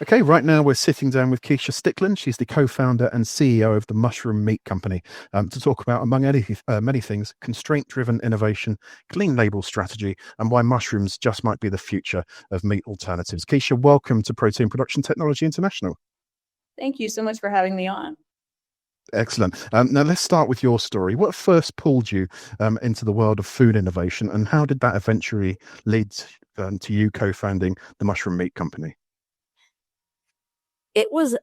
Okay, right now we're sitting down with Kesha Stickland. She's the co-founder and CEO of the Mushroom Meat Company to talk about, among many things, constraint-driven innovation, clean label strategy, and why mushrooms just might be the future of meat alternatives. Kesha, welcome to Protein Production Technology International. Thank you so much for having me on. Excellent. Now let's start with your story. What first pulled you into the world of food innovation, and how did that eventually lead to you co-founding the Mushroom Meat Company? It was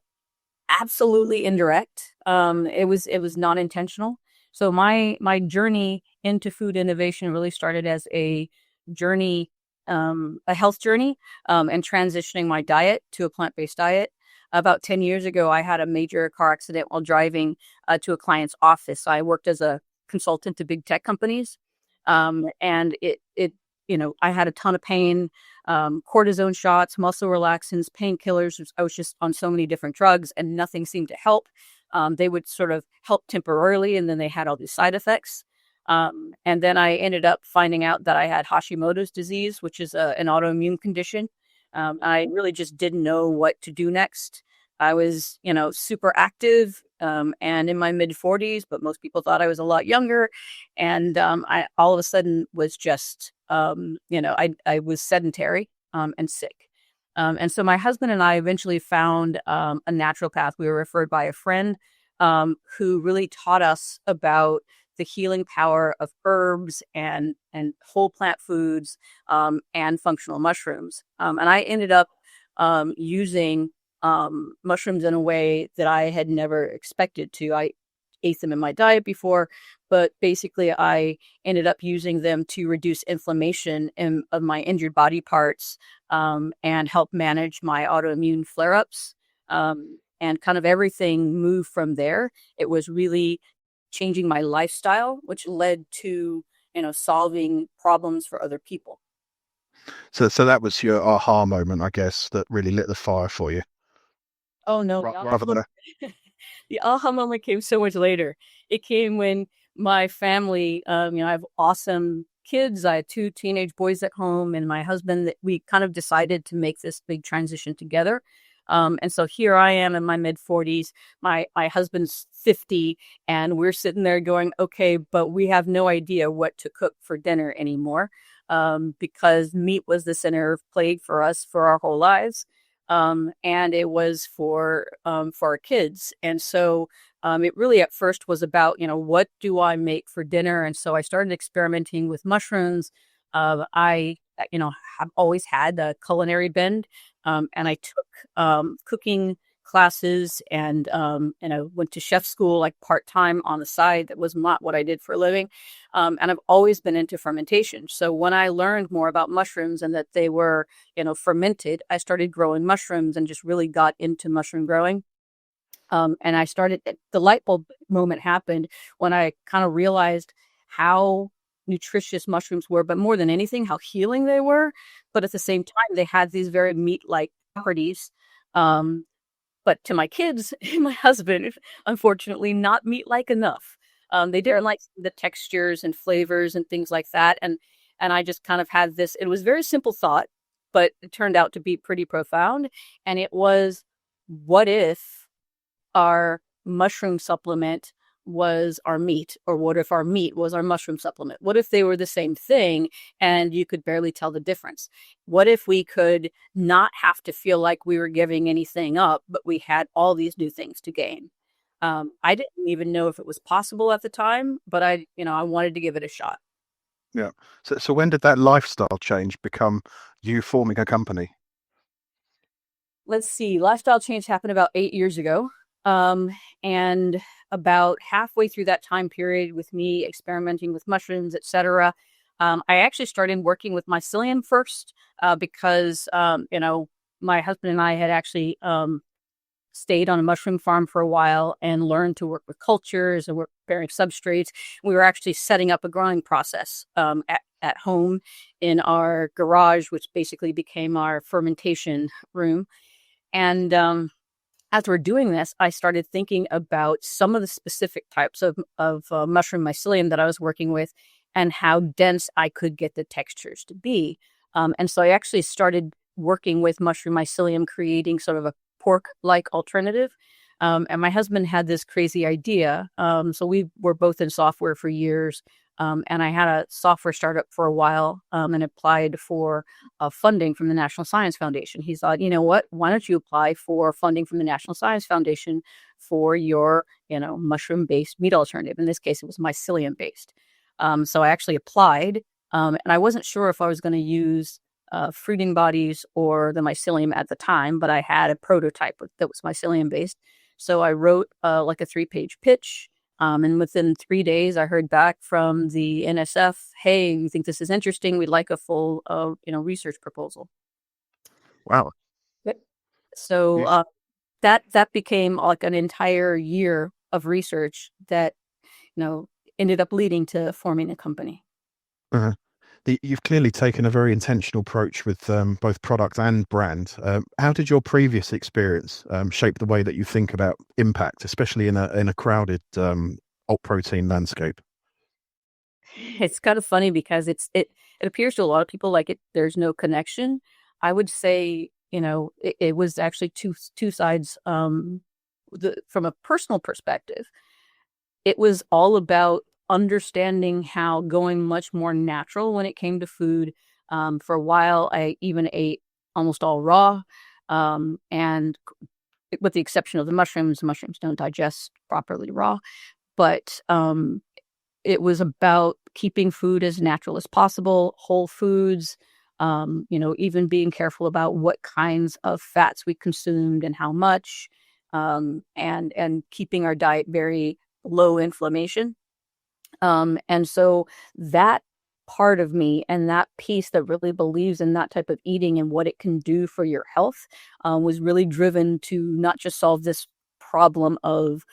absolutely indirect. It was not intentional. So my journey into food innovation really started as a journey, a health journey, and transitioning my diet to a plant-based diet. About 10 years ago, I had a major car accident while driving to a client's office. I worked as a consultant to big tech companies, and I had a ton of pain, cortisone shots, muscle relaxants, painkillers. I was just on so many different drugs and nothing seemed to help. They would sort of help temporarily and then they had all these side effects. And then I ended up finding out that I had Hashimoto's disease, which is an autoimmune condition. I really just didn't know what to do next. I was, super active and in my mid 40s, but most people thought I was a lot younger. And I all of a sudden was just, I was sedentary and sick. And so my husband and I eventually found a naturopath. We were referred by a friend who really taught us about the healing power of herbs and whole plant foods and functional mushrooms. And I ended up using mushrooms in a way that I had never expected to. I ate them in my diet before, but basically I ended up using them to reduce inflammation of my injured body parts and help manage my autoimmune flare-ups. And kind of everything moved from there. It was really changing my lifestyle, which led to, solving problems for other people. So that was your aha moment, I guess, that really lit the fire for you, Oh no, rather than a. the aha moment came so much later. It came when my family, I have awesome kids. I had two teenage boys at home, and my husband. We kind of decided to make this big transition together. And so here I am in my mid 40s. My husband's 50, and we're sitting there going, okay, but we have no idea what to cook for dinner anymore, because meat was the center of plague for us for our whole lives. And it was for our kids. And so it really at first was about, what do I make for dinner? And so I started experimenting with mushrooms. I have always had a culinary bend, and I took cooking classes and I went to chef school like part time on the side. That was not what I did for a living. And I've always been into fermentation. So when I learned more about mushrooms and that they were, fermented, I started growing mushrooms and just really got into mushroom growing. And the light bulb moment happened when I kind of realized how nutritious mushrooms were, but more than anything, how healing they were. But at the same time, they had these very meat-like properties. Um, but to my kids and my husband, unfortunately, not meat-like enough. They didn't like the textures and flavors and things like that. And I just kind of had this, it was a very simple thought, but it turned out to be pretty profound. And it was, what if our mushroom supplement was our meat, or what if our meat was our mushroom supplement? What if they were the same thing and you could barely tell the difference? What if we could not have to feel like we were giving anything up, but we had all these new things to gain? I didn't even know if it was possible at the time, but I wanted to give it a shot. Yeah. So when did that lifestyle change become you forming a company? Let's see, lifestyle change happened about 8 years ago. Um, and about halfway through that time period with me experimenting with mushrooms, etc., I actually started working with mycelium first because, my husband and I had actually stayed on a mushroom farm for a while and learned to work with cultures and work preparing substrates. We were actually setting up a growing process at home in our garage, which basically became our fermentation room. And as we're doing this, I started thinking about some of the specific types of mushroom mycelium that I was working with and how dense I could get the textures to be. And so I actually started working with mushroom mycelium, creating sort of a pork-like alternative. And my husband had this crazy idea. So we were both in software for years. And I had a software startup for a while and applied for funding from the National Science Foundation. He thought, you know what, why don't you apply for funding from the National Science Foundation for your, mushroom-based meat alternative? In this case, it was mycelium-based. So I actually applied, and I wasn't sure if I was going to use fruiting bodies or the mycelium at the time, but I had a prototype that was mycelium-based. So I wrote like a 3-page pitch. And within 3 days, I heard back from the NSF, hey, we think this is interesting. We'd like a full, research proposal. Wow. Yep. So You, that became like an entire year of research that, ended up leading to forming a company. uh, you've clearly taken a very intentional approach with both product and brand. How did your previous experience shape the way that you think about impact, especially in a crowded alt protein landscape? It's kind of funny because it appears to a lot of people like there's no connection. I would say, it was actually two sides. From a personal perspective, it was all about understanding how going much more natural when it came to food. For a while, I even ate almost all raw, and with the exception of the mushrooms don't digest properly raw. But it was about keeping food as natural as possible, whole foods, even being careful about what kinds of fats we consumed and how much, and keeping our diet very low inflammation. And so that part of me and that piece that really believes in that type of eating and what it can do for your health was really driven to not just solve this problem of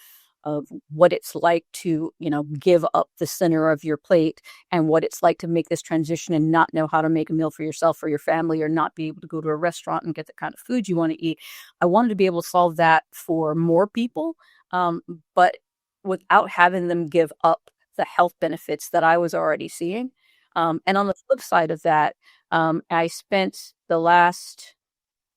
what it's like to, give up the center of your plate and what it's like to make this transition and not know how to make a meal for yourself or your family or not be able to go to a restaurant and get the kind of food you want to eat. I wanted to be able to solve that for more people, but without having them give up the health benefits that I was already seeing. And on the flip side of that, I spent the last,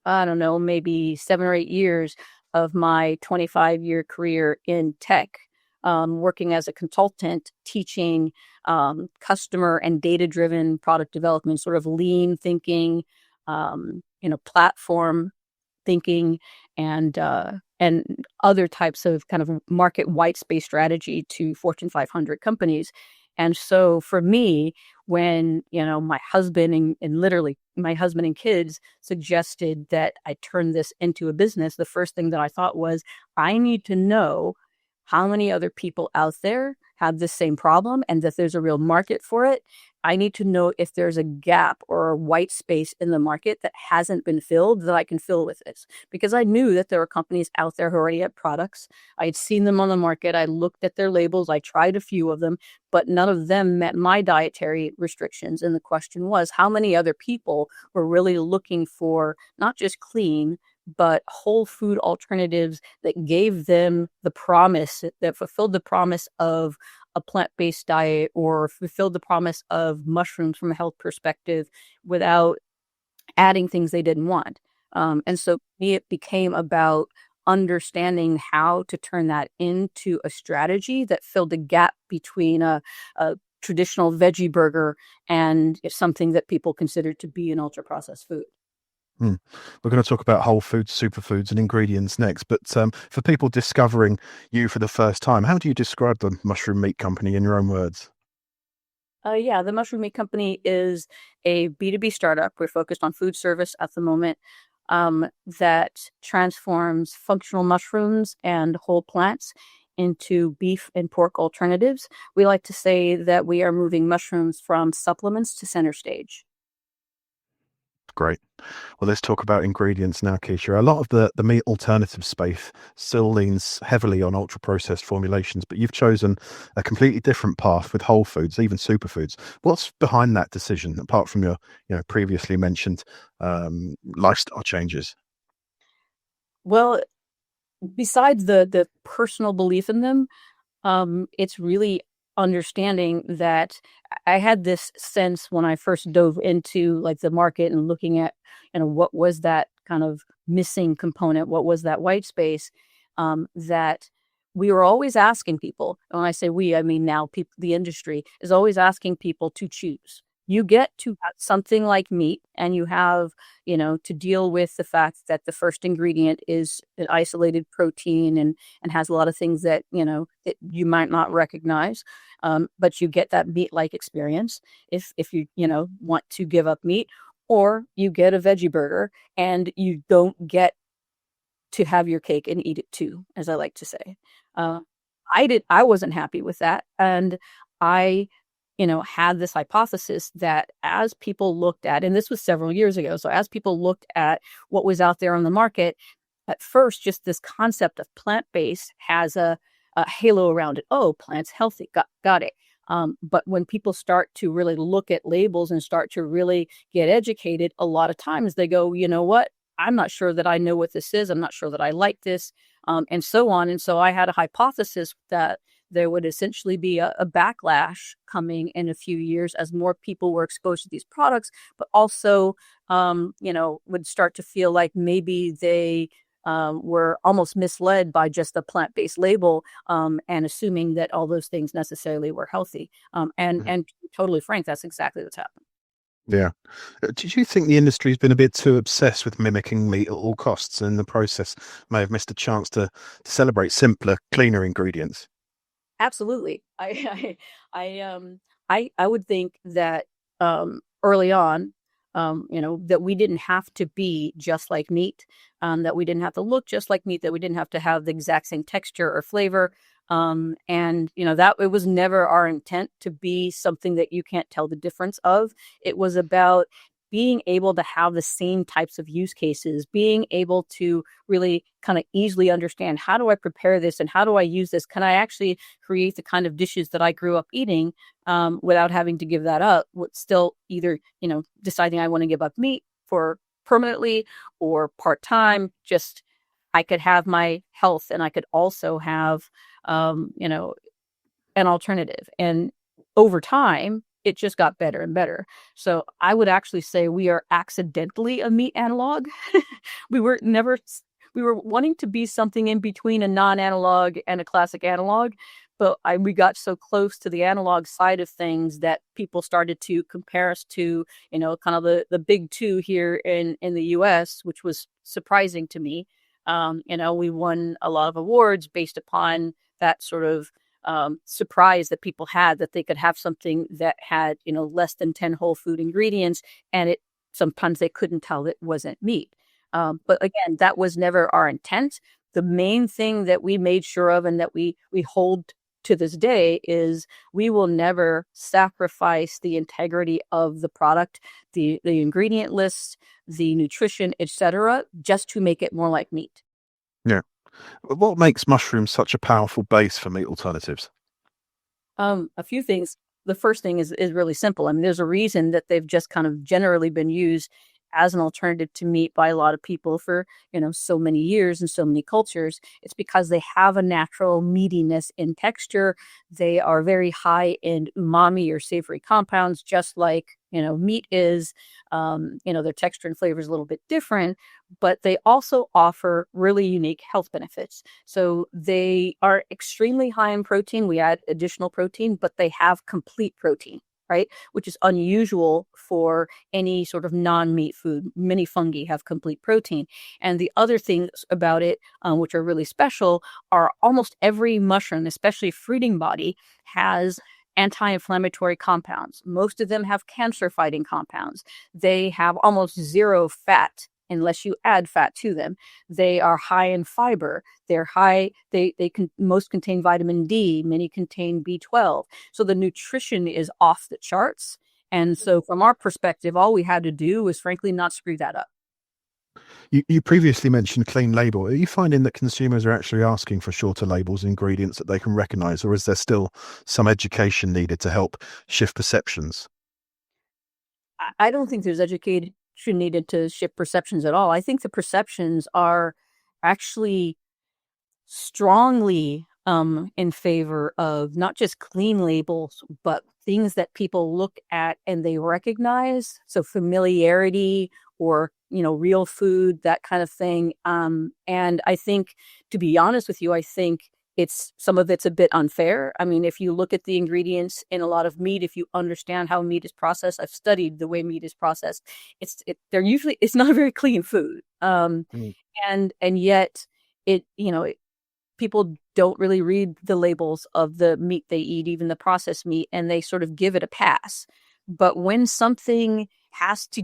I don't know, maybe 7 or 8 years of my 25-year career in tech, working as a consultant, teaching customer and data-driven product development, sort of lean thinking, platform thinking, and other types of kind of market white space strategy to Fortune 500 companies. And so for me, when, my husband and literally my husband and kids suggested that I turn this into a business, the first thing that I thought was, I need to know how many other people out there have this same problem and that there's a real market for it. I need to know if there's a gap or a white space in the market that hasn't been filled that I can fill with this. Because I knew that there were companies out there who already had products. I had seen them on the market. I looked at their labels. I tried a few of them, but none of them met my dietary restrictions. And the question was, how many other people were really looking for not just clean, but whole food alternatives that gave them the promise, that fulfilled the promise of a plant-based diet or fulfilled the promise of mushrooms from a health perspective without adding things they didn't want. And so for me, it became about understanding how to turn that into a strategy that filled the gap between a traditional veggie burger and something that people consider to be an ultra-processed food. Hmm. We're going to talk about whole foods, superfoods, and ingredients next. But for people discovering you for the first time, how do you describe the Mushroom Meat Company in your own words? Yeah, the Mushroom Meat Company is a B2B startup. We're focused on food service at the moment, that transforms functional mushrooms and whole plants into beef and pork alternatives. We like to say that we are moving mushrooms from supplements to center stage. Great. Well, let's talk about ingredients now, Keisha. A lot of the meat alternative space still leans heavily on ultra processed formulations, but you've chosen a completely different path with whole foods, even superfoods. What's behind that decision, apart from your previously mentioned lifestyle changes? Well, besides the personal belief in them, it's really understanding that I had this sense when I first dove into like the market and looking at, what was that kind of missing component, what was that white space, that we were always asking people. And when I say we, I mean now people, the industry is always asking people to choose. You get to have something like meat, and you have, to deal with the fact that the first ingredient is an isolated protein and has a lot of things that, that you might not recognize. But you get that meat-like experience if you, want to give up meat, or you get a veggie burger and you don't get to have your cake and eat it too, as I like to say. Uh, I wasn't happy with that. And I, had this hypothesis that as people looked at, and this was several years ago, so as people looked at what was out there on the market, at first, just this concept of plant-based has a halo around it. Oh, plants healthy. Got it. But when people start to really look at labels and start to really get educated, a lot of times they go, you know what? I'm not sure that I know what this is. I'm not sure that I like this, and so on. And so I had a hypothesis that there would essentially be a backlash coming in a few years as more people were exposed to these products, but also, would start to feel like maybe they were almost misled by just the plant-based label, and assuming that all those things necessarily were healthy. Mhm. And to be totally frank, that's exactly what's happened. Yeah. Did you think the industry's been a bit too obsessed with mimicking meat at all costs, and in the process may have missed a chance to celebrate simpler, cleaner ingredients? Absolutely. I would think that early on, that we didn't have to be just like meat, that we didn't have to look just like meat, that we didn't have to have the exact same texture or flavor. And that it was never our intent to be something that you can't tell the difference of. It was about being able to have the same types of use cases, being able to really kind of easily understand, how do I prepare this and how do I use this? Can I actually create the kind of dishes that I grew up eating, without having to give that up, with still either, deciding I want to give up meat for permanently or part-time. Just I could have my health and I could also have, um, you know, an alternative. And over time, it just got better and better. So I would actually say we are accidentally a meat analog. we were never we were wanting to be something in between a non-analog and a classic analog, but we got so close to the analog side of things that people started to compare us to, kind of the big two here in the US, which was surprising to me. We won a lot of awards based upon that sort of surprise that people had, that they could have something that had, less than 10 whole food ingredients, and it sometimes they couldn't tell it wasn't meat. But again, that was never our intent. The main thing that we made sure of and that we hold to this day is we will never sacrifice the integrity of the product, the ingredient list, the nutrition, etc., just to make it more like meat. Yeah. What makes mushrooms such a powerful base for meat alternatives? A few things. The first thing is really simple. I mean, there's a reason that they've just kind of generally been used as an alternative to meat by a lot of people for, so many years and so many cultures. It's because they have a natural meatiness in texture. They are very high in umami or savory compounds, just like, meat is. Their texture and flavor is a little bit different, but they also offer really unique health benefits. So they are extremely high in protein. We add additional protein, but they have complete protein, right? Which is unusual for any sort of non-meat food. Many fungi have complete protein. And the other things about it, which are really special, are almost every mushroom, especially fruiting body, has anti-inflammatory compounds. Most of them have cancer-fighting compounds. They have almost zero fat unless you add fat to them. They are high in fiber. They're high, most contain vitamin D, many contain B12. So the nutrition is off the charts. And so from our perspective, all we had to do was frankly not screw that up. You previously mentioned clean label. Are you finding that consumers are actually asking for shorter labels, ingredients that they can recognize, or is there still some education needed to help shift perceptions? I don't think there's education needed to shift perceptions at all. I think the perceptions are actually strongly in favor of not just clean labels, but things that people look at and they recognize. So familiarity or, real food, that kind of thing. And I think, to be honest with you, I think some of it's a bit unfair. I mean, if you look at the ingredients in a lot of meat, if you understand how meat is processed, I've studied the way meat is processed. It's not a very clean food. Mm. And yet it, people don't really read the labels of the meat they eat, even the processed meat, and they sort of give it a pass. But when something has to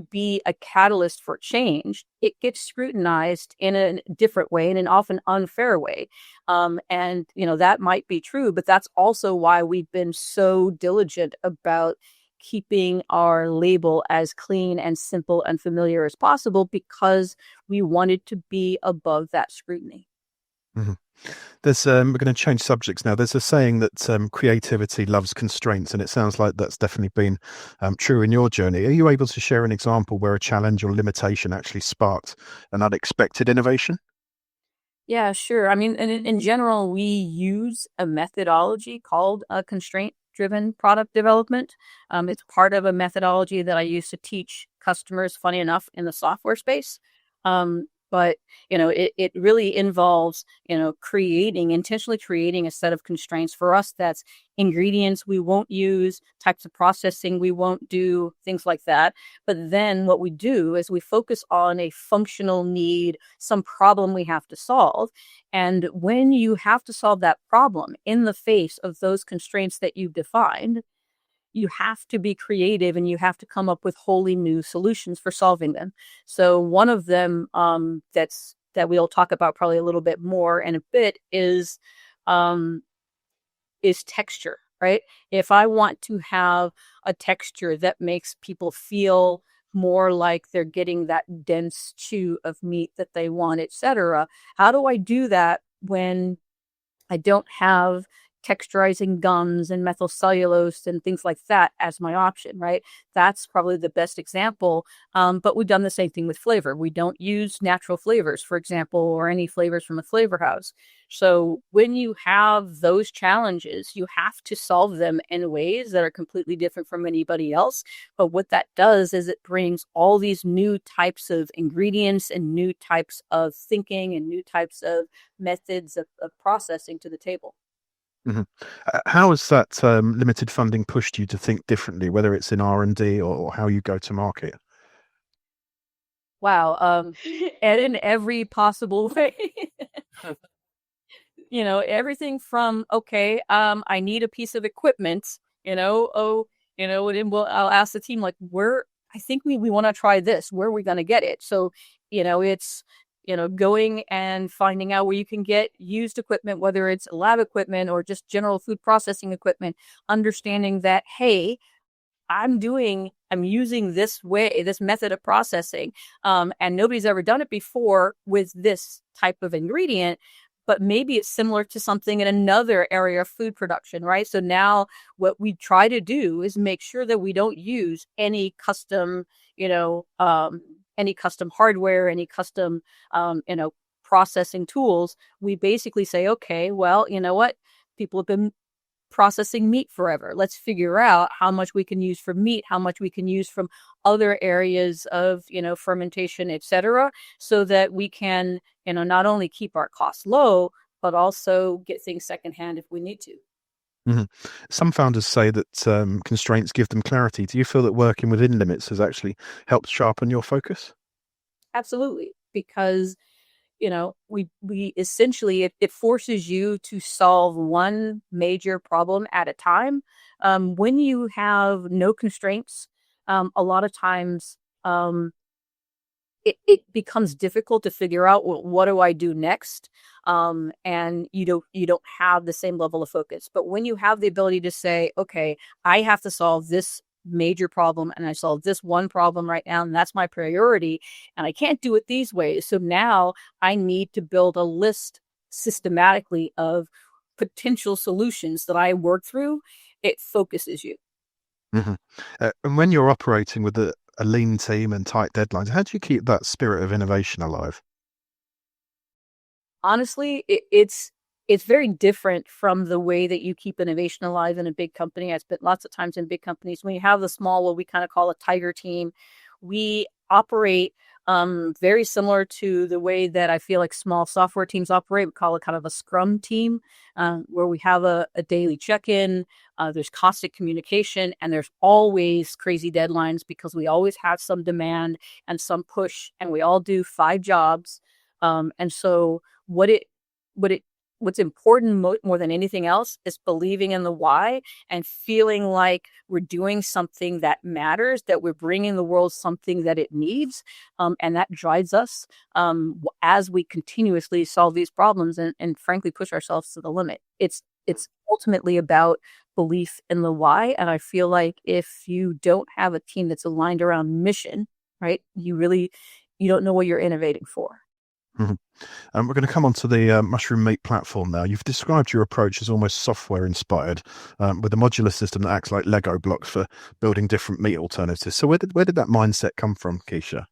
be a catalyst for change, it gets scrutinized in a different way, in an often unfair way. And, that might be true, but that's also why we've been so diligent about keeping our label as clean and simple and familiar as possible, because we wanted to be above that scrutiny. Mhm. We're going to change subjects now. There's a saying that creativity loves constraints, and it sounds like that's definitely been true in your journey. Are you able to share an example where a challenge or limitation actually sparked an unexpected innovation? Yeah, sure. I mean, in general, we use a methodology called constraint-driven product development. It's part of a methodology that I used to teach customers, funny enough, in the software space. But it really involves, intentionally creating a set of constraints. For us, that's ingredients we won't use, types of processing we won't do, things like that. But then what we do is we focus on a functional need, some problem we have to solve. And when you have to solve that problem in the face of those constraints that you've defined, you have to be creative and you have to come up with wholly new solutions for solving them. So one of them, that we'll talk about probably a little bit more in a bit, um, is texture, right? If I want to have a texture that makes people feel more like they're getting that dense chew of meat that they want, etc., how do I do that when I don't have texturizing gums and methyl cellulose and things like that as my option, right? That's probably the best example. But we've done the same thing with flavor. We don't use natural flavors, for example, or any flavors from a flavor house. So when you have those challenges, you have to solve them in ways that are completely different from anybody else. But what that does is it brings all these new types of ingredients and new types of thinking and new types of methods of processing to the table. Mhm. How has that limited funding pushed you to think differently, whether it's in R&D or how you go to market? Wow. And in every possible way. Everything from, okay, I need a piece of equipment, and then I'll ask the team, like, I think we want to try this. Where are we going to get it? So, it's, going and finding out where you can get used equipment, whether it's lab equipment or just general food processing equipment, understanding that, hey, I'm using this method of processing, and nobody's ever done it before with this type of ingredient, but maybe it's similar to something in another area of food production, right? So now what we try to do is make sure that we don't use any custom hardware, any custom, processing tools. We basically say, okay, well, you know what? People have been processing meat forever. Let's figure out how much we can use from meat, how much we can use from other areas of, fermentation, etc., so that we can, not only keep our costs low, but also get things secondhand if we need to. Mhm. Some founders say that constraints give them clarity. Do you feel that working within limits has actually helped sharpen your focus? Absolutely. Because we essentially, it forces you to solve one major problem at a time. When you have no constraints, a lot of times, it becomes difficult to figure out, well, what do I do next? And you don't have the same level of focus. But when you have the ability to say, okay, I have to solve this major problem and I solve this one problem right now, and that's my priority, and I can't do it these ways. So now I need to build a list systematically of potential solutions that I work through. It focuses you. Mhm. And when you're operating with a lean team and tight deadlines, how do you keep that spirit of innovation alive? Honestly, it's. it's very different from the way that you keep innovation alive in a big company. I spent lots of times in big companies. When you have the small, what we kind of call a tiger team, we operate very similar to the way that I feel like small software teams operate. We call it kind of a scrum team, where we have a daily check-in. There's constant communication, and there's always crazy deadlines because we always have some demand and some push, and we all do 5 jobs. And so what it what it what's important more than anything else is believing in the why and feeling like we're doing something that matters, that we're bringing the world something that it needs. And that drives us as we continuously solve these problems and frankly push ourselves to the limit. It's ultimately about belief in the why. And I feel like if you don't have a team that's aligned around mission, right, you don't know what you're innovating for. Mhm. We're going to come on to the mushroom meat platform now. You've described your approach as almost software inspired, with a modular system that acts like Lego blocks for building different meat alternatives. So where did that mindset come from, Kesha?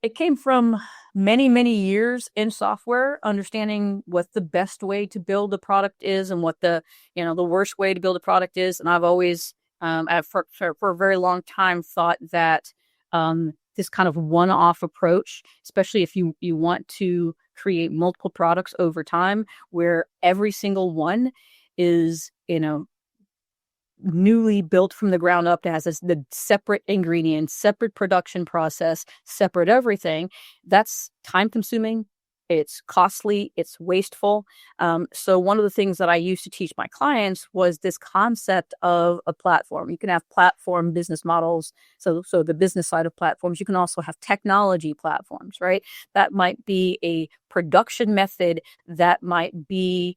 It came from many, many years in software, understanding what the best way to build a product is and what the worst way to build a product is. And I've always, for a very long time, thought that this kind of one-off approach, especially if you want to create multiple products over time, where every single one is, newly built from the ground up, that has the separate ingredients, separate production process, separate everything. That's time consuming. It's costly. It's wasteful. So one of the things that I used to teach my clients was this concept of a platform. You can have platform business models. So the business side of platforms. You can also have technology platforms, right? That might be a production method. That might be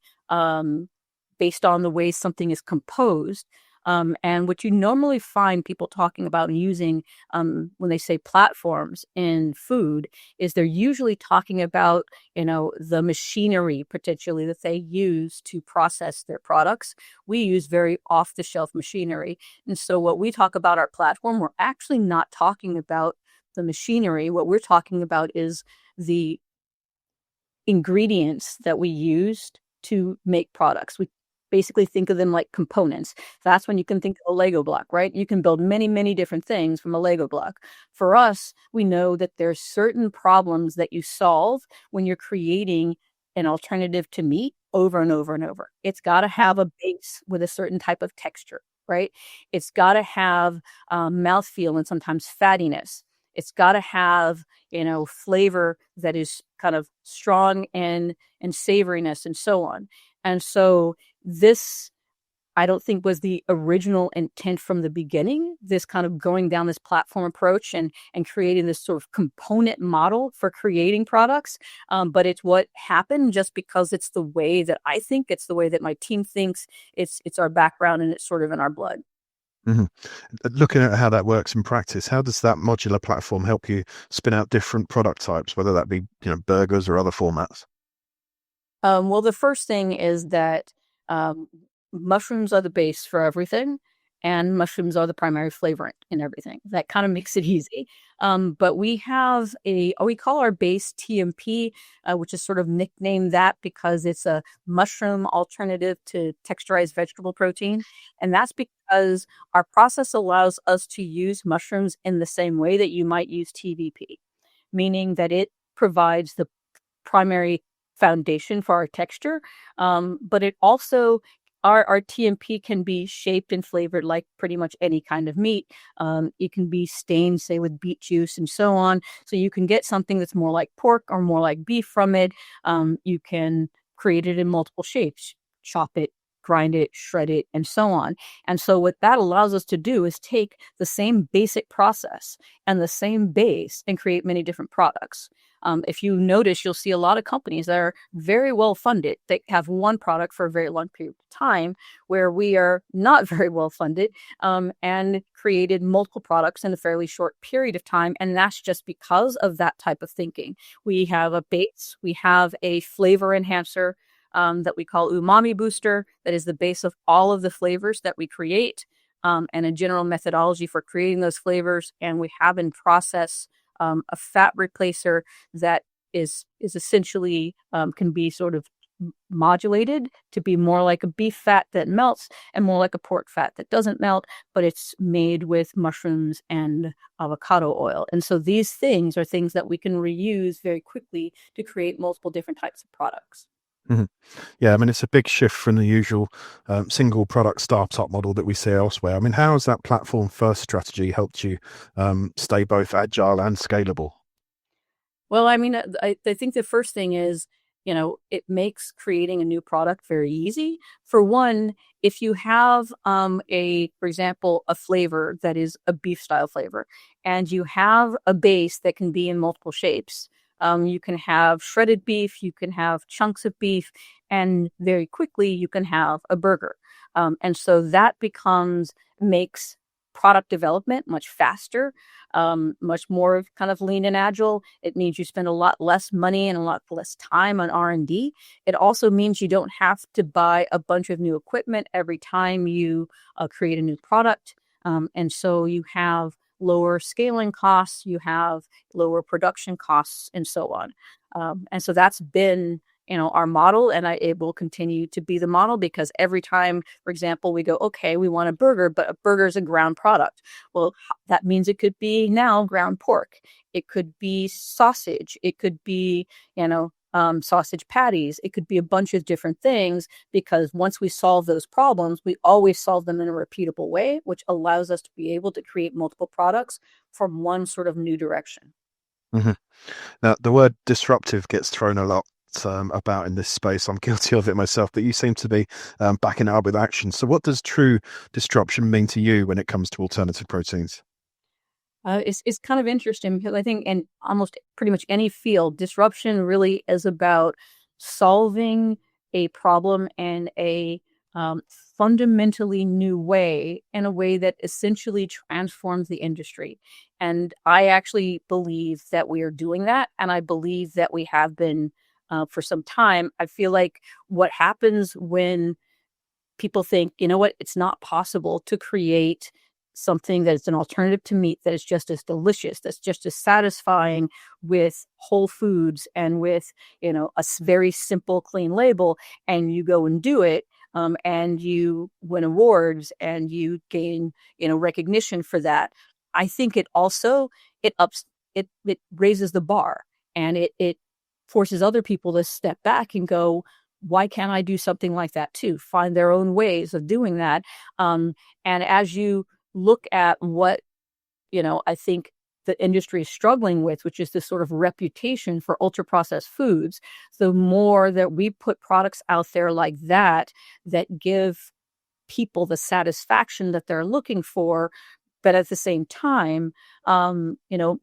based on the way something is composed. And what you normally find people talking about and using when they say platforms in food is they're usually talking about, the machinery potentially that they use to process their products. We use very off-the-shelf machinery. And so what we talk about our platform, we're actually not talking about the machinery. What we're talking about is the ingredients that we used to make products. We basically think of them like components. That's when you can think of a Lego block, right? You can build many, many different things from a Lego block. For us, we know that there's certain problems that you solve when you're creating an alternative to meat over and over and over. It's got to have a base with a certain type of texture, right? It's got to have mouthfeel and sometimes fattiness. It's got to have, flavor that is kind of strong and savoriness and so on. And so this, I don't think, was the original intent from the beginning, this kind of going down this platform approach and creating this sort of component model for creating products. But it's what happened just because it's the way that I think, it's the way that my team thinks, it's our background, and it's sort of in our blood. Mhm. Looking at how that works in practice, how does that modular platform help you spin out different product types, whether that be, burgers or other formats? Well, the first thing is that um, mushrooms are the base for everything, and mushrooms are the primary flavorant in everything. That kind of makes it easy. But we have we call our base TMP, which is sort of nicknamed that because it's a mushroom alternative to texturized vegetable protein. And that's because our process allows us to use mushrooms in the same way that you might use TVP, meaning that it provides the primary foundation for our texture. But it also, our TMP can be shaped and flavored like pretty much any kind of meat. It can be stained, say, with beet juice and so on. So you can get something that's more like pork or more like beef from it. You can create it in multiple shapes, chop it, grind it, shred it, and so on. And so what that allows us to do is take the same basic process and the same base and create many different products. If you notice, you'll see a lot of companies that are very well funded. They have one product for a very long period of time, where we are not very well funded and created multiple products in a fairly short period of time. And that's just because of that type of thinking. We have a base, we have a flavor enhancer that we call umami booster, that is the base of all of the flavors that we create, and a general methodology for creating those flavors. And we have in process a fat replacer that is essentially can be sort of modulated to be more like a beef fat that melts and more like a pork fat that doesn't melt, but it's made with mushrooms and avocado oil. And so these things are things that we can reuse very quickly to create multiple different types of products. Mhm. Yeah, I mean, it's a big shift from the usual single product startup model that we see elsewhere. I mean, how has that platform first strategy helped you stay both agile and scalable? Well, I mean, I think the first thing is, it makes creating a new product very easy. For one, if you have for example, a flavor that is a beef style flavor, and you have a base that can be in multiple shapes. You can have shredded beef, you can have chunks of beef, and very quickly you can have a burger. And so that makes product development much faster, much more kind of lean and agile. It means you spend a lot less money and a lot less time on R&D. It also means you don't have to buy a bunch of new equipment every time you create a new product. And so you have lower scaling costs, you have lower production costs, and so on. And so that's been our model, and it will continue to be the model, because every time, for example, we go, okay, we want a burger, but a burger is a ground product. Well, that means it could be now ground pork. It could be sausage. It could be, sausage patties. It could be a bunch of different things, because once we solve those problems, we always solve them in a repeatable way, which allows us to be able to create multiple products from one sort of new direction. Mhm. Now, the word disruptive gets thrown a lot about in this space. I'm guilty of it myself, but you seem to be backing it up with action. So, what does true disruption mean to you when it comes to alternative proteins? It's kind of interesting, because I think in almost pretty much any field, disruption really is about solving a problem in a fundamentally new way, in a way that essentially transforms the industry. And I actually believe that we are doing that, and I believe that we have been for some time. I feel like what happens when people think, you know what, it's not possible to create something that is an alternative to meat that is just as delicious, that's just as satisfying, with whole foods and with, very simple, clean label, and you go and do it. And you win awards and you gain, recognition for that. I think it also, it ups, it raises the bar, and it forces other people to step back and go, why can't I do something like that too? Find their own ways of doing that. And as you look at what, I think the industry is struggling with, which is this sort of reputation for ultra processed foods, the more that we put products out there like that, that give people the satisfaction that they're looking for, but at the same time,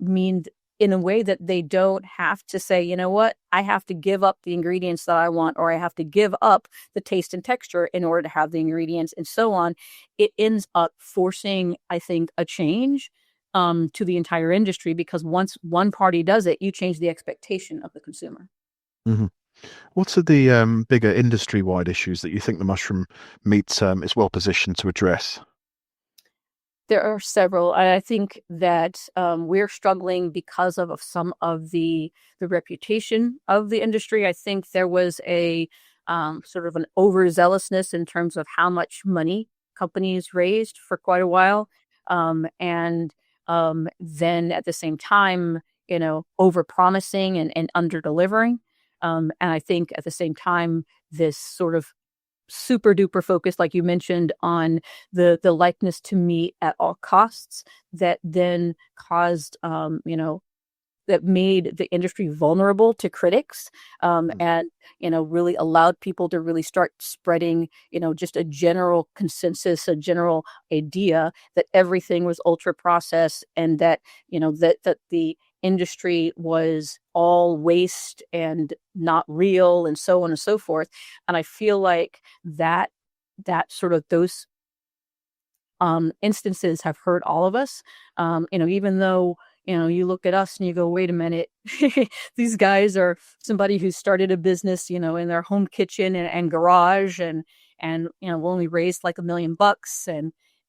mean in a way that they don't have to say, you know what, I have to give up the ingredients that I want, or I have to give up the taste and texture in order to have the ingredients, and so on. It ends up forcing, I think, a change to the entire industry, because once one party does it, you change the expectation of the consumer. Hmm. What are the bigger industry-wide issues that you think the mushroom meat is well positioned to address? There are several. I think that we're struggling because of some of the reputation of the industry. I think there was a sort of an overzealousness in terms of how much money companies raised for quite a while, and then at the same time, over promising and under delivering. And I think at the same time, this sort of super duper focused, like you mentioned, on the likeness to meat at all costs, that then caused, that made the industry vulnerable to critics, and really allowed people to really start spreading, just a general consensus, a general idea that everything was ultra processed, and that that the industry was all waste and not real, and so on and so forth. And I feel like that sort of those instances have hurt all of us. Even though, you look at us and you go, wait a minute, these guys are somebody who started a business, in their home kitchen and garage, and, we only raised like $1 million,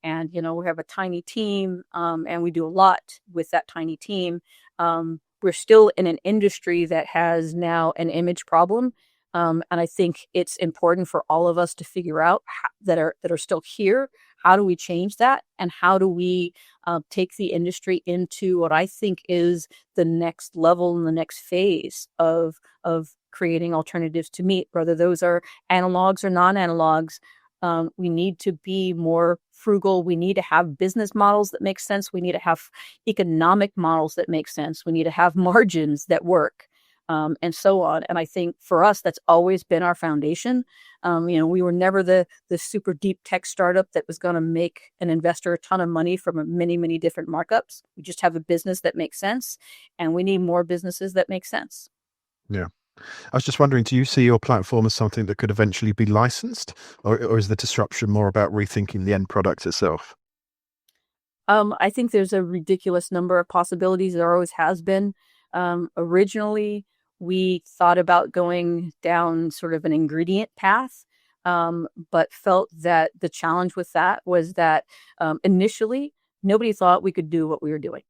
and, we have a tiny team, and we do a lot with that tiny team. We're still in an industry that has now an image problem. And I think it's important for all of us to figure out that are still here. How do we change that? And how do we take the industry into what I think is the next level and the next phase of creating alternatives to meat, whether those are analogs or non-analogs. We need to be more frugal. We need to have business models that make sense. We need to have economic models that make sense. We need to have margins that work, and so on. And I think for us, that's always been our foundation. We were never the super deep tech startup that was going to make an investor a ton of money from many, many different markups. We just have a business that makes sense, and we need more businesses that make sense. Yeah. I was just wondering, do you see your platform as something that could eventually be licensed, or is the disruption more about rethinking the end product itself? I think there's a ridiculous number of possibilities. There always has been. Originally, we thought about going down sort of an ingredient path, but felt that the challenge with that was that initially nobody thought we could do what we were doing.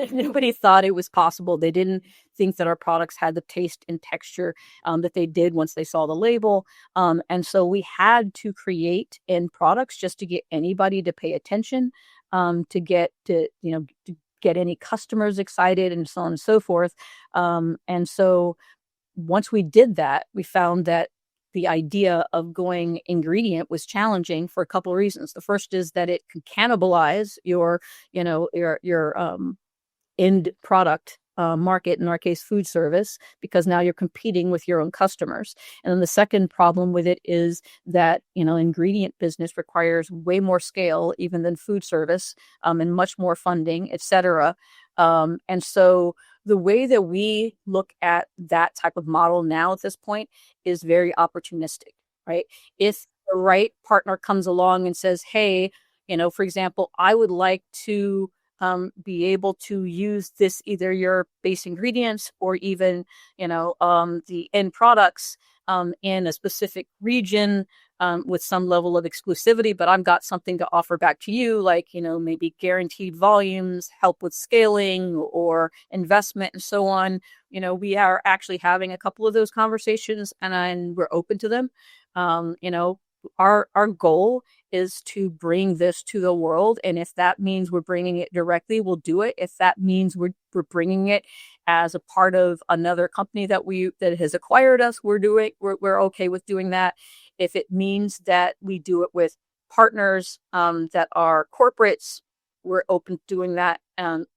Nobody thought it was possible. They didn't think that our products had the taste and texture that they did once they saw the label. And so we had to create end products just to get anybody to pay attention, to get any customers excited, and so on and so forth. And so once we did that, we found that the idea of going ingredient was challenging for a couple of reasons. The first is that it can cannibalize your end product market, in our case, food service, because now you're competing with your own customers. And then the second problem with it is that, ingredient business requires way more scale, even than food service, and much more funding, et cetera. And so the way that we look at that type of model now at this point is very opportunistic, right? If the right partner comes along and says, hey, for example, I would like to be able to use this, either your base ingredients or even, the end products in a specific region with some level of exclusivity, but I've got something to offer back to you, like, maybe guaranteed volumes, help with scaling or investment and so on. We are actually having a couple of those conversations, and we're open to them. Our goal is to bring this to the world, and if that means we're bringing it directly, we'll do it. If that means we're bringing it as a part of another company that has acquired us, we're okay with doing that. If it means that we do it with partners that are corporates, we're open to doing that.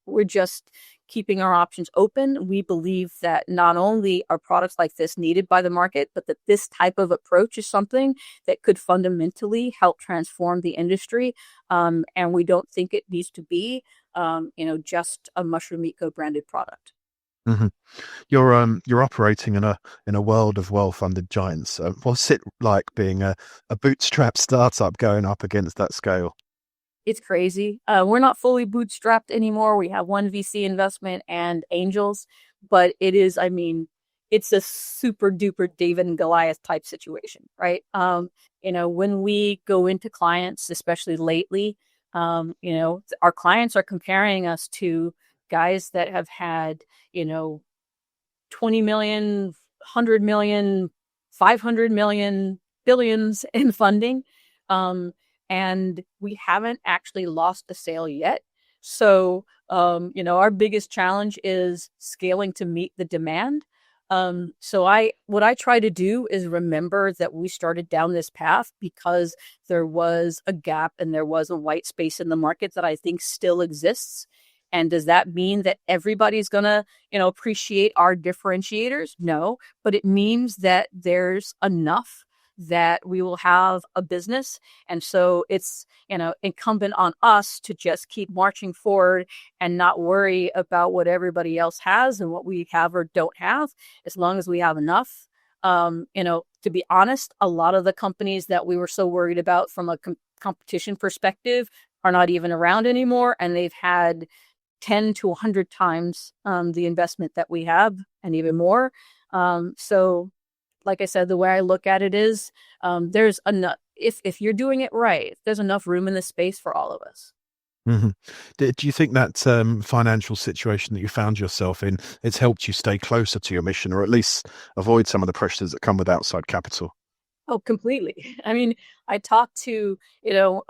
We're just keeping our options open. We believe that not only are products like this needed by the market, but that this type of approach is something that could fundamentally help transform the industry. And we don't think it needs to be, just a Mushroom MeatCo branded product. Hmm. You're operating in a world of well-funded giants. What's it like being a bootstrap startup going up against that scale? It's crazy. We're not fully bootstrapped anymore. We have one VC investment and angels, but it's a super duper David and Goliath type situation, right? When we go into clients, especially lately, our clients are comparing us to guys that have had, 20 million, 100 million, 500 million, billions in funding. And we haven't actually lost a sale yet. So, our biggest challenge is scaling to meet the demand. What I try to do is remember that we started down this path because there was a gap and there was a white space in the market that I think still exists. And does that mean that everybody's gonna, appreciate our differentiators? No, but it means that there's enough that we will have a business. And so it's, incumbent on us to just keep marching forward and not worry about what everybody else has and what we have or don't have, as long as we have enough. To be honest, a lot of the companies that we were so worried about from a competition perspective are not even around anymore. And they've had 10 to 100 times the investment that we have, and even more. So like I said, the way I look at it is there's enough, if you're doing it right, there's enough room in the space for all of us. Hmm. Do you think that financial situation that you found yourself in, it's helped you stay closer to your mission, or at least avoid some of the pressures that come with outside capital? Oh, completely. I mean, I talked to, you know,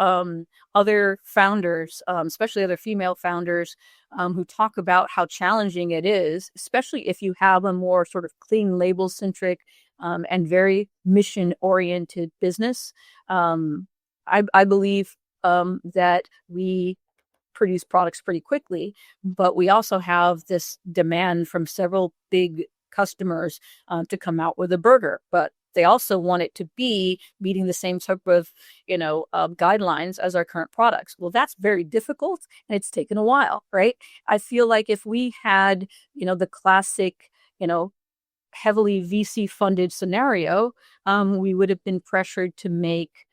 other founders, especially other female founders, who talk about how challenging it is, especially if you have a more sort of clean label centric, and very mission oriented business. Um, I believe, that we produce products pretty quickly, but we also have this demand from several big customers, to come out with a burger. But they also want it to be meeting the same type of, guidelines as our current products. Well, that's very difficult, and it's taken a while, right? I feel like if we had, the classic, you know, heavily VC funded scenario, we would have been pressured to make,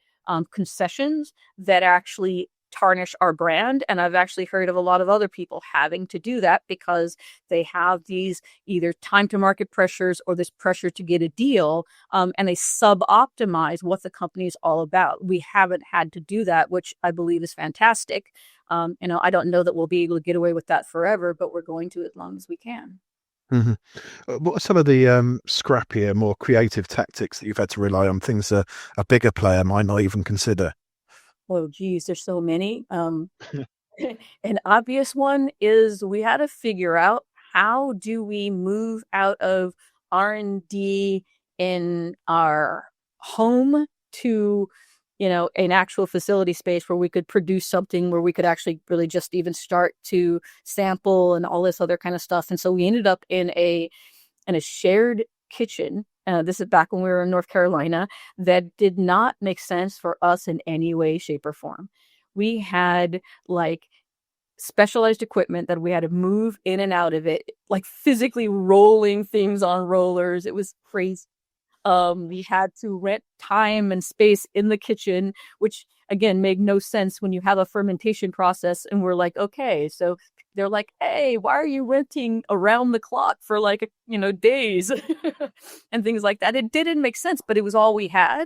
concessions that actually tarnish our brand. And I've actually heard of a lot of other people having to do that because they have these either time to market pressures or this pressure to get a deal, and they sub optimize what the company is all about. We haven't had to do that, which I believe is fantastic. I don't know that we'll be able to get away with that forever, but we're going to as long as we can. Hmm. What are some of the scrappier, more creative tactics that you've had to rely on? Things a bigger player might not even consider. Oh, geez, there's so many. An obvious one is we had to figure out how do we move out of R&D in our home to, an actual facility space where we could produce something where we could actually really just even start to sample and all this other kind of stuff. And so we ended up in a shared kitchen. This is back when we were in North Carolina. That did not make sense for us in any way, shape, or form. We had like specialized equipment that we had to move in and out of it, like physically rolling things on rollers. It was crazy. We had to rent time and space in the kitchen, which again made no sense when you have a fermentation process. And we're like, okay, so they're like, hey, why are you renting around the clock for like, days and things like that? It didn't make sense, but it was all we had,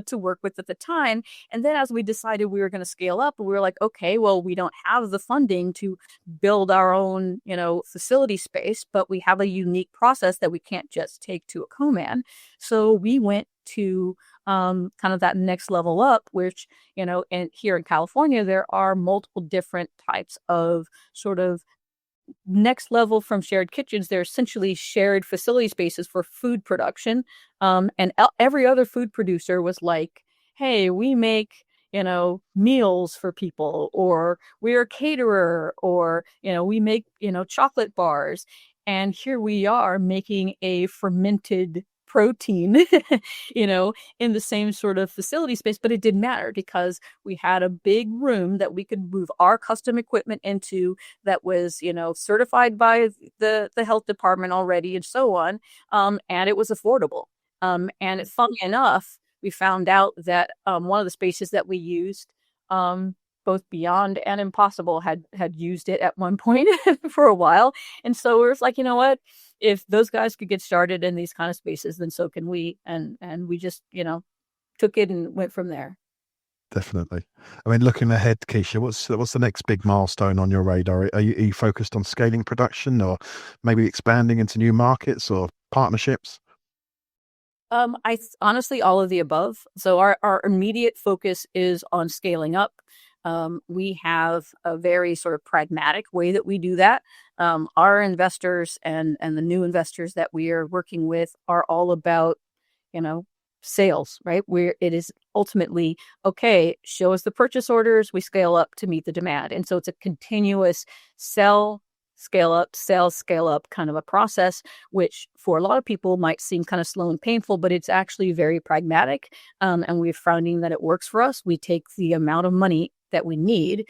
to work with at the time. And then as we decided we were going to scale up, we were like, okay, well, we don't have the funding to build our own, facility space, but we have a unique process that we can't just take to a co-man. So we went to, kind of that next level up, which, and here in California, there are multiple different types of sort of next level from shared kitchens. They're essentially shared facility spaces for food production. And every other food producer was like, hey, we make, meals for people, or we're a caterer, or, we make, chocolate bars. And here we are making a fermented protein, you know, in the same sort of facility space, but it didn't matter because we had a big room that we could move our custom equipment into that was, certified by the health department already and so on. And it was affordable. And funny enough, we found out that one of the spaces that we used, both Beyond and Impossible had used it at one point for a while. And so we was like, you know what? If those guys could get started in these kind of spaces, then so can we. And we just, took it and went from there. Definitely. I mean, looking ahead, Keisha, what's the next big milestone on your radar? Are you focused on scaling production, or maybe expanding into new markets or partnerships? Honestly, all of the above. So our immediate focus is on scaling up. We have a very sort of pragmatic way that we do that. Our investors and the new investors that we are working with are all about, you know, sales, right? Where it is ultimately, okay, show us the purchase orders, we scale up to meet the demand. And so it's a continuous sell, scale up, sell, scale up kind of a process, which for a lot of people might seem kind of slow and painful, but it's actually very pragmatic. And we're finding that it works for us. We take the amount of money that we need,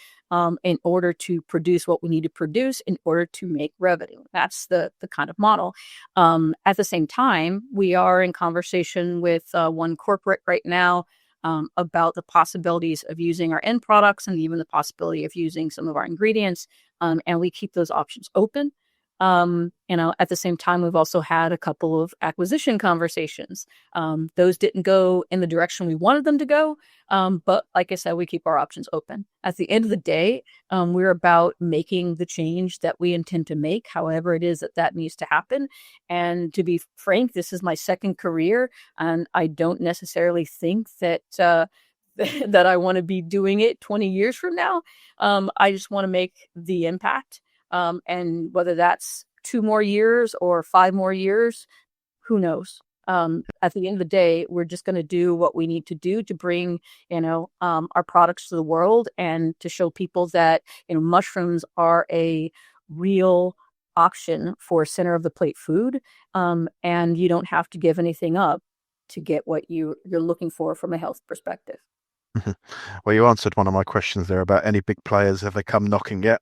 in order to produce what we need to produce in order to make revenue. That's the kind of model. At the same time, we are in conversation with one corporate right now, about the possibilities of using our end products and even the possibility of using some of our ingredients. And we keep those options open. At the same time, we've also had a couple of acquisition conversations. Those didn't go in the direction we wanted them to go. But like I said, we keep our options open. At the end of the day, we're about making the change that we intend to make, however it is that that needs to happen. And to be frank, this is my second career, and I don't necessarily think that that I want to be doing it 20 years from now. I just want to make the impact. And whether that's 2 more years or 5 more years, who knows? At the end of the day, we're just going to do what we need to do to bring, our products to the world and to show people that, mushrooms are a real option for center of the plate food. And you don't have to give anything up to get what you're looking for from a health perspective. Well, you answered one of my questions there about any big players. Have they come knocking yet?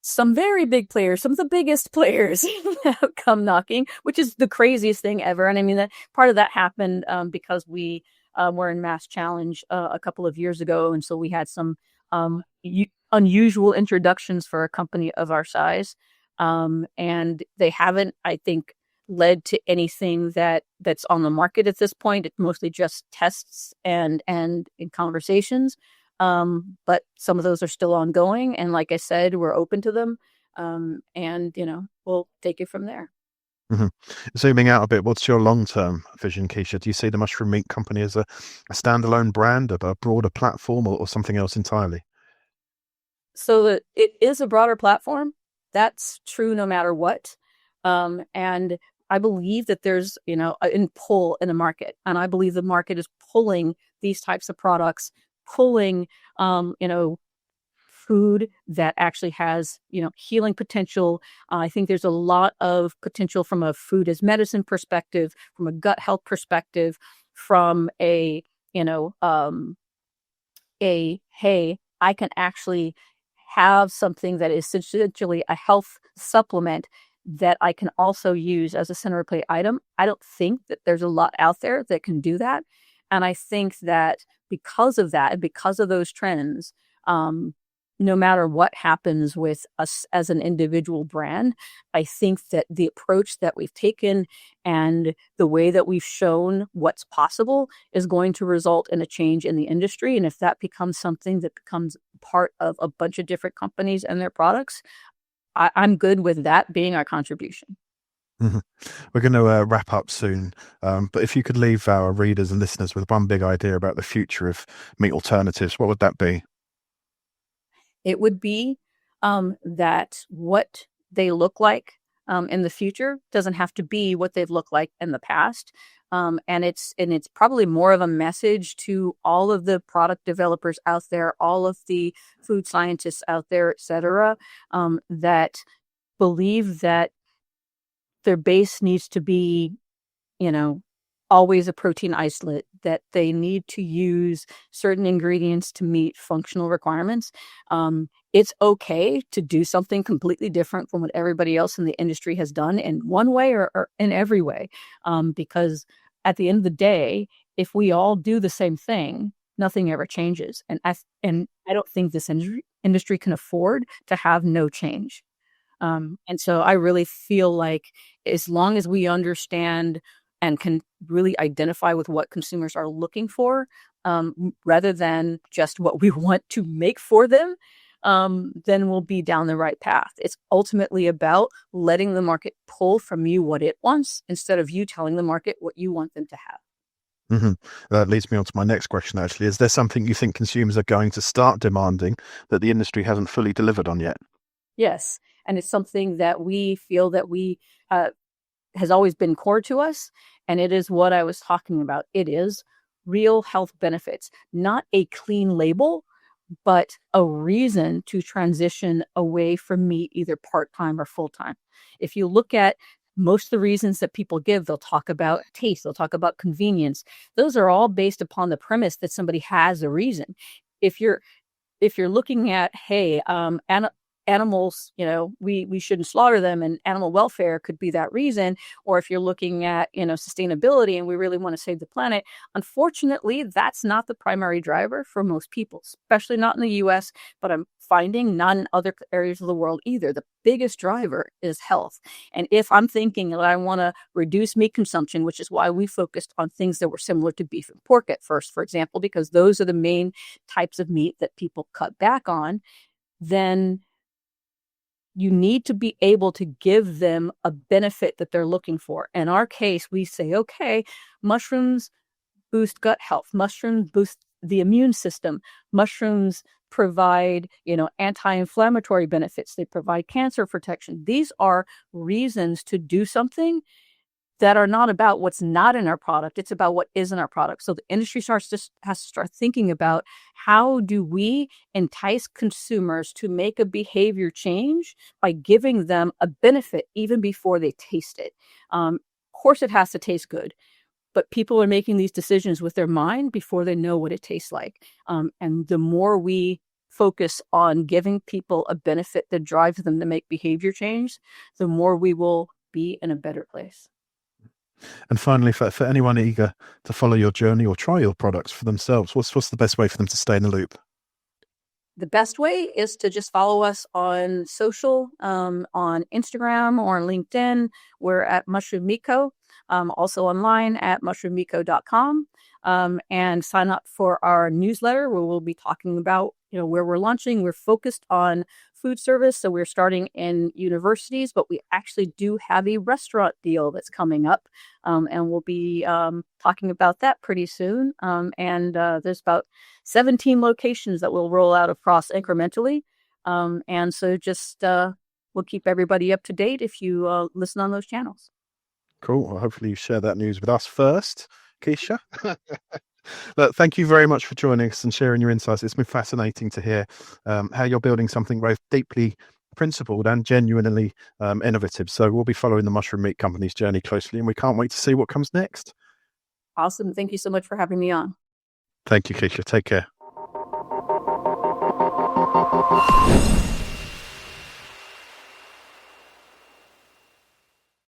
Some very big players, some of the biggest players have come knocking, which is the craziest thing ever. And I mean, that part of that happened because we were in Mass Challenge a couple of years ago. And so we had some unusual introductions for a company of our size. And they haven't, I think, led to anything that's on the market at this point. It's mostly just tests and in conversations. But some of those are still ongoing. And like I said, we're open to them. And we'll take it from there. hmm Zooming out a bit, what's your long-term vision, Kesha? Do you see the Mushroom Meat Company as a standalone brand, a broader platform, or something else entirely? So that it is a broader platform. That's true no matter what. And I believe that there's, a pull in the market. And I believe the market is pulling these types of products, pulling, food that actually has, healing potential. I think there's a lot of potential from a food as medicine perspective, from a gut health perspective, from hey, I can actually have something that is essentially a health supplement that I can also use as a center plate item. I don't think that there's a lot out there that can do that. And I think that because of that, and because of those trends, no matter what happens with us as an individual brand, I think that the approach that we've taken and the way that we've shown what's possible is going to result in a change in the industry. And if that becomes something that becomes part of a bunch of different companies and their products, I'm good with that being our contribution. Mhm. We're going to wrap up soon, but if you could leave our readers and listeners with one big idea about the future of meat alternatives, what would that be? It would be that what they look like in the future doesn't have to be what they've looked like in the past. And it's probably more of a message to all of the product developers out there, all of the food scientists out there, et cetera, that believe that their base needs to be, you know, always a protein isolate, that they need to use certain ingredients to meet functional requirements. It's okay to do something completely different from what everybody else in the industry has done in one way or in every way. Because at the end of the day, if we all do the same thing, nothing ever changes. And I don't think this industry can afford to have no change. And so I really feel like as long as we understand and can really identify with what consumers are looking for, rather than just what we want to make for them, then we'll be down the right path. It's ultimately about letting the market pull from you what it wants instead of you telling the market what you want them to have. hmm That leads me on to my next question, actually. Is there something you think consumers are going to start demanding that the industry hasn't fully delivered on yet? Yes. And it's something that we feel that we has always been core to us. And it is what I was talking about. It is real health benefits, not a clean label, but a reason to transition away from meat, either part-time or full-time. If you look at most of the reasons that people give, they'll talk about taste, they'll talk about convenience. Those are all based upon the premise that somebody has a reason. If you're looking at, hey, animals, we shouldn't slaughter them, and animal welfare could be that reason. Or if you're looking at, sustainability and we really want to save the planet, unfortunately, that's not the primary driver for most people, especially not in the US. But I'm finding, not in other areas of the world either. The biggest driver is health. And if I'm thinking that I want to reduce meat consumption, which is why we focused on things that were similar to beef and pork at first, for example, because those are the main types of meat that people cut back on, then you need to be able to give them a benefit that they're looking for. In our case, we say, okay, mushrooms boost gut health. Mushrooms boost the immune system. Mushrooms provide, anti-inflammatory benefits. They provide cancer protection. These are reasons to do something that are not about what's not in our product. It's about what is in our product. So the industry has to start thinking about, how do we entice consumers to make a behavior change by giving them a benefit even before they taste it. Of course, it has to taste good, but people are making these decisions with their mind before they know what it tastes like. And the more we focus on giving people a benefit that drives them to make behavior change, the more we will be in a better place. And finally, for anyone eager to follow your journey or try your products for themselves, what's the best way for them to stay in the loop? The best way is to just follow us on social, on Instagram or on LinkedIn. We're at Mushroom MeatCo, also online at mushroommeatco.com, and sign up for our newsletter where we'll be talking about where we're launching. We're focused on food service, so we're starting in universities, but we actually do have a restaurant deal that's coming up, and we'll be talking about that pretty soon. And there's about 17 locations that we'll roll out across incrementally, and so just we'll keep everybody up to date if you listen on those channels. Cool. Well, hopefully you share that news with us first, Kesha. Look, thank you very much for joining us and sharing your insights. It's been fascinating to hear how you're building something both deeply principled and genuinely innovative. So we'll be following the Mushroom Meat Company's journey closely, and we can't wait to see what comes next. Awesome. Thank you so much for having me on. Thank you, Kesha. Take care.